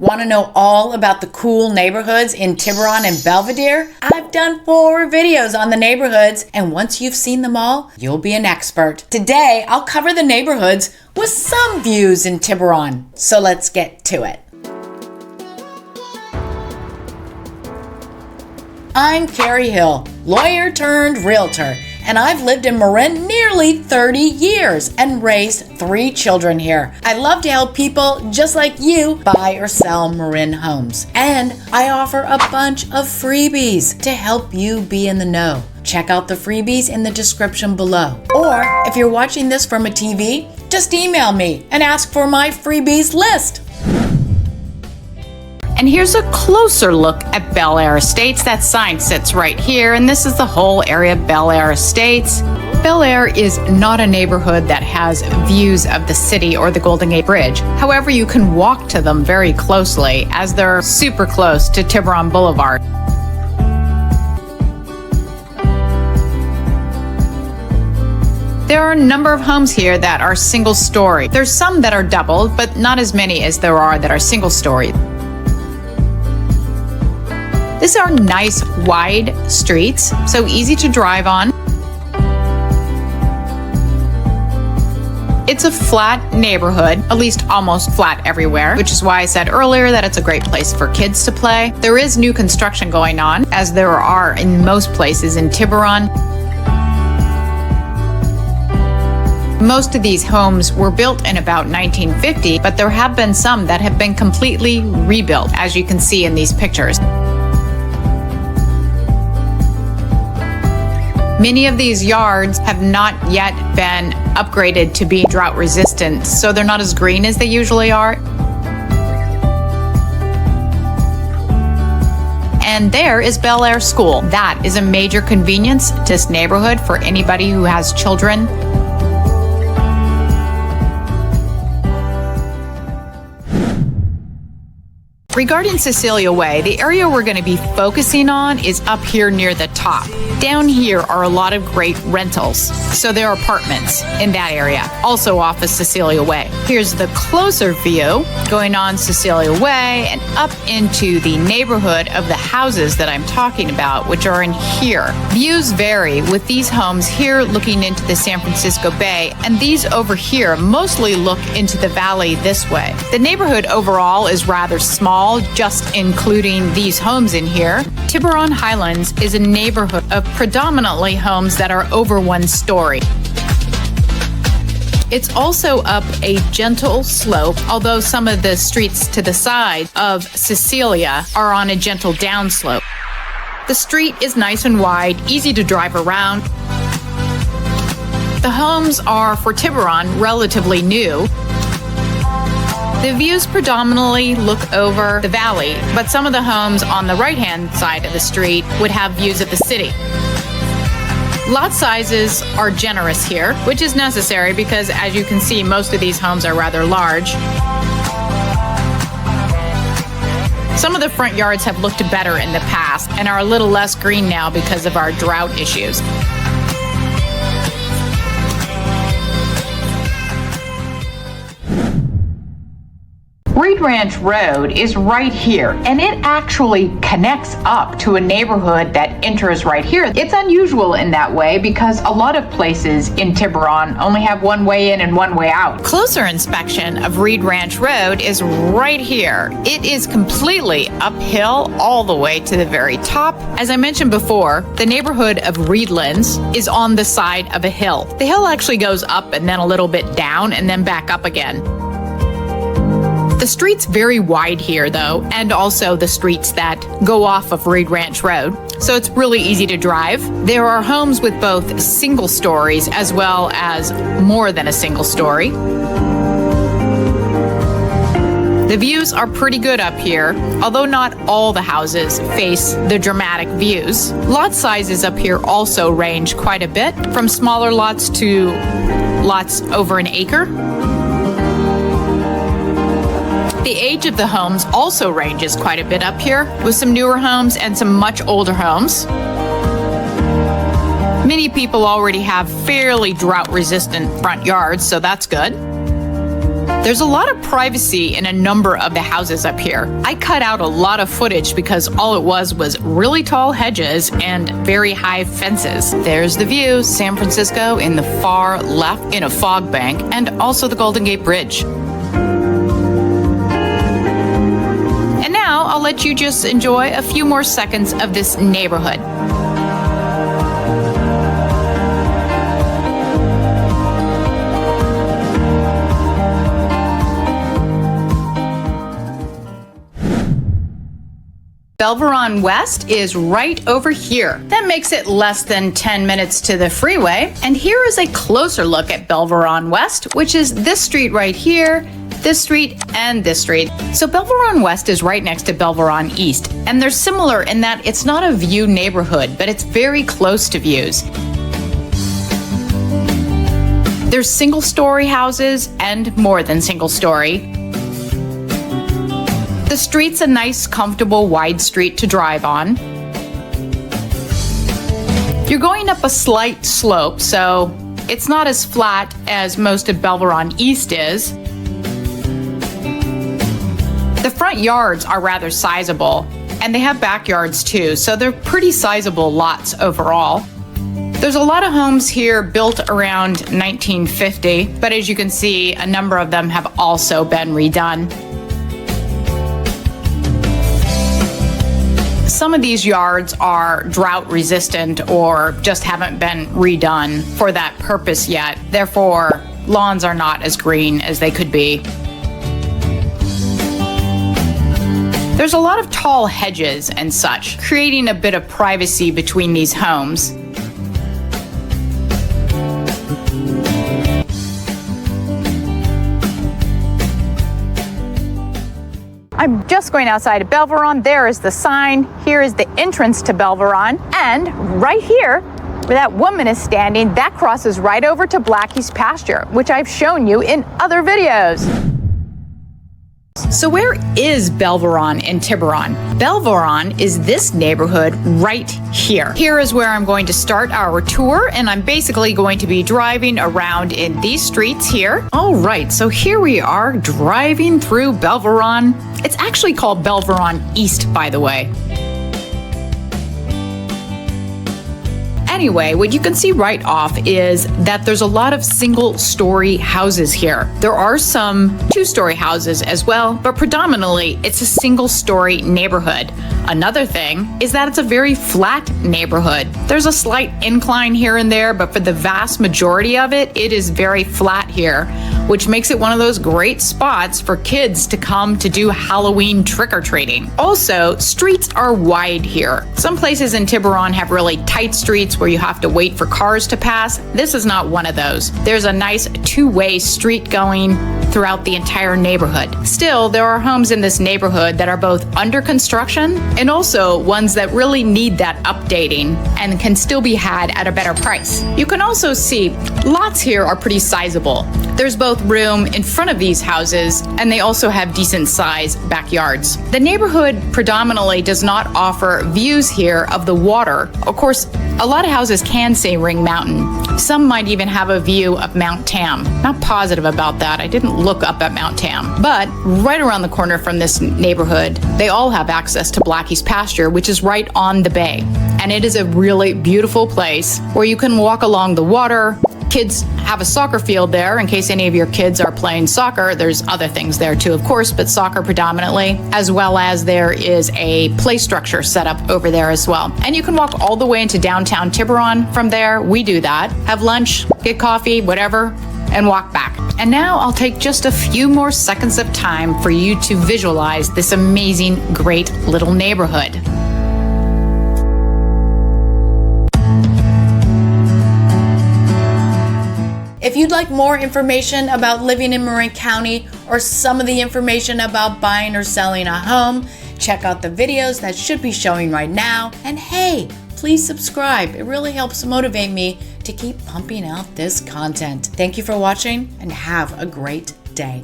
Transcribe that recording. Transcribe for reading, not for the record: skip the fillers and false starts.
Want to know all about the cool neighborhoods in Tiburon and Belvedere? I've done 4 videos on the neighborhoods, and once you've seen them all, you'll be an expert. Today, I'll cover the neighborhoods with some views in Tiburon. So let's get to it. I'm Karrie Hill, lawyer turned realtor, and I've lived in Marin nearly 30 years and raised 3 children here. I love to help people just like you buy or sell Marin homes. And I offer a bunch of freebies to help you be in the know. Check out the freebies in the description below. Or if you're watching this from a TV, just email me and ask for my freebies list. And here's a closer look at Belair Estates. That sign sits right here, and this is the whole area of Belair Estates. Belair is not a neighborhood that has views of the city or the Golden Gate Bridge. However, you can walk to them very closely as they're super close to Tiburon Boulevard. There are a number of homes here that are single story. There's some that are double, but not as many as there are that are single story. These are nice, wide streets, so easy to drive on. It's a flat neighborhood, at least almost flat everywhere, which is why I said earlier that it's a great place for kids to play. There is new construction going on, as there are in most places in Tiburon. Most of these homes were built in about 1950, but there have been some that have been completely rebuilt, as you can see in these pictures. Many of these yards have not yet been upgraded to be drought resistant, so they're not as green as they usually are. And there is Belair School. That is a major convenience to this neighborhood for anybody who has children. Regarding Cecilia Way, the area we're going to be focusing on is up here near the top. Down here are a lot of great rentals, so there are apartments in that area, also off of Cecilia Way. Here's the closer view going on Cecilia Way and up into the neighborhood of the houses that I'm talking about, which are in here. Views vary, with these homes here looking into the San Francisco Bay, and these over here mostly look into the valley this way. The neighborhood overall is rather small, just including these homes in here. Tiburon Highlands is a neighborhood of predominantly homes that are over 1 story. It's also up a gentle slope, although some of the streets to the side of Cecilia are on a gentle downslope. The street is nice and wide, easy to drive around. The homes are, for Tiburon, relatively new. The views predominantly look over the valley, but some of the homes on the right-hand side of the street would have views of the city. Lot sizes are generous here, which is necessary because, as you can see, most of these homes are rather large. Some of the front yards have looked better in the past and are a little less green now because of our drought issues. Reed Ranch Road is right here, and it actually connects up to a neighborhood that enters right here. It's unusual in that way because a lot of places in Tiburon only have one way in and one way out. Closer inspection of Reed Ranch Road is right here. It is completely uphill all the way to the very top. As I mentioned before, the neighborhood of Reedlands is on the side of a hill. The hill actually goes up and then a little bit down and then back up again. The street's very wide here, though, and also the streets that go off of Reed Ranch Road, so it's really easy to drive. There are homes with both single stories as well as more than a single story. The views are pretty good up here, although not all the houses face the dramatic views. Lot sizes up here also range quite a bit, from smaller lots to lots over an acre. The age of the homes also ranges quite a bit up here, with some newer homes and some much older homes. Many people already have fairly drought-resistant front yards, so that's good. There's a lot of privacy in a number of the houses up here. I cut out a lot of footage because all it was really tall hedges and very high fences. There's the view, San Francisco in the far left in a fog bank, and also the Golden Gate Bridge. And now I'll let you just enjoy a few more seconds of this neighborhood. Belveron West is right over here. That makes it less than 10 minutes to the freeway. And here is a closer look at Belveron West, which is this street right here, this street, and this street. So Belveron West is right next to Belveron East, and they're similar in that it's not a view neighborhood, but it's very close to views. There's single-story houses and more than single-story. The street's a nice, comfortable, wide street to drive on. You're going up a slight slope, so it's not as flat as most of Belveron East is. The front yards are rather sizable, and they have backyards too, so they're pretty sizable lots overall. There's a lot of homes here built around 1950, but as you can see, a number of them have also been redone. Some of these yards are drought resistant or just haven't been redone for that purpose yet. Therefore, lawns are not as green as they could be. There's a lot of tall hedges and such, creating a bit of privacy between these homes. I'm just going outside of Belveron. There is the sign. Here is the entrance to Belveron. And right here, where that woman is standing, that crosses right over to Blackie's Pasture, which I've shown you in other videos. So where is Belveron in Tiburon? Belveron is this neighborhood right here. Here is where I'm going to start our tour, and I'm basically going to be driving around in these streets here. All right, so here we are driving through Belveron. It's actually called Belveron East, by the way. Anyway, what you can see right off is that there's a lot of single-story houses here. There are some two-story houses as well, but predominantly it's a single-story neighborhood. Another thing is that it's a very flat neighborhood. There's a slight incline here and there, but for the vast majority of it, it is very flat here, which makes it one of those great spots for kids to come to do Halloween trick-or-treating. Also, streets are wide here. Some places in Tiburon have really tight streets where you have to wait for cars to pass. This is not one of those. There's a nice two-way street going throughout the entire neighborhood. Still, there are homes in this neighborhood that are both under construction and also ones that really need that updating and can still be had at a better price. You can also see lots here are pretty sizable. There's both room in front of these houses, and they also have decent sized backyards. The neighborhood predominantly does not offer views here of the water. Of course, a lot of houses can say Ring Mountain. Some might even have a view of Mount Tam. Not positive about that. I didn't look up at Mount Tam. But right around the corner from this neighborhood, they all have access to Blackie's Pasture, which is right on the bay. And it is a really beautiful place where you can walk along the water. Kids have a soccer field there in case any of your kids are playing soccer. There's other things there too, of course, but soccer predominantly, as well as there is a play structure set up over there as well. And you can walk all the way into downtown Tiburon from there. We do that. Have lunch, get coffee, whatever, and walk back. And now I'll take just a few more seconds of time for you to visualize this amazing, great little neighborhood. If you'd like more information about living in Marin County or some of the information about buying or selling a home, check out the videos that should be showing right now. And hey, please subscribe. It really helps motivate me to keep pumping out this content. Thank you for watching and have a great day.